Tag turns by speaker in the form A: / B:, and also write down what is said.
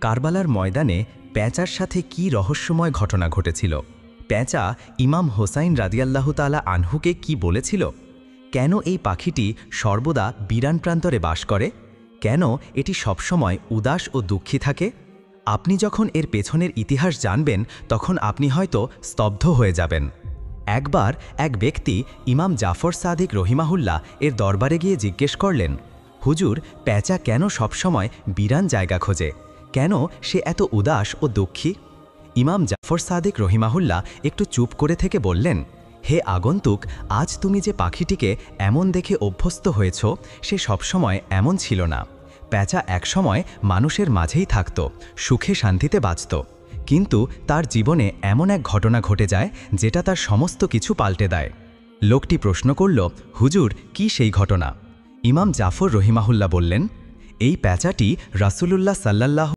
A: কারবালার ময়দানে পেঁচার সাথে কী রহস্যময় ঘটনা ঘটেছিল? পেঁচা ইমাম হোসাইন রাদিয়াল্লাহু তাআলা আনহুকে কি বলেছিল? কেন এই পাখিটি সর্বদা বিরান প্রান্তরে বাস করে? কেন এটি সবসময় উদাস ও দুঃখী থাকে? আপনি যখন এর পেছনের ইতিহাস জানবেন তখন আপনি হয়তো স্তব্ধ হয়ে যাবেন। একবার এক ব্যক্তি ইমাম জাফর সাদিক রহিমাহুল্লাহ এর দরবারে গিয়ে জিজ্ঞেস করলেন, হুজুর, পেঁচা কেন সবসময় বিরান জায়গা খোঁজে? কেন সে এত উদাস ও দুঃখী? ইমাম জাফর সাদিক রহিমাহুল্লাহ একটু চুপ করে থেকে বললেন, হে আগন্তুক, আজ তুমি যে পাখিটিকে এমন দেখে অভ্যস্ত হয়েছ, সে সবসময় এমন ছিল না। পেঁচা একসময় মানুষের মাঝেই থাকত, সুখে শান্তিতে বাঁচত, কিন্তু তার জীবনে এমন এক ঘটনা ঘটে যায় যেটা তার সমস্ত কিছু পাল্টে দেয়। লোকটি প্রশ্ন করল, হুজুর, কি সেই ঘটনা? ইমাম জাফর রহিমাহুল্লাহ বললেন, এই পেঁচাটি রাসূলুল্লাহ সাল্লাল্লাহু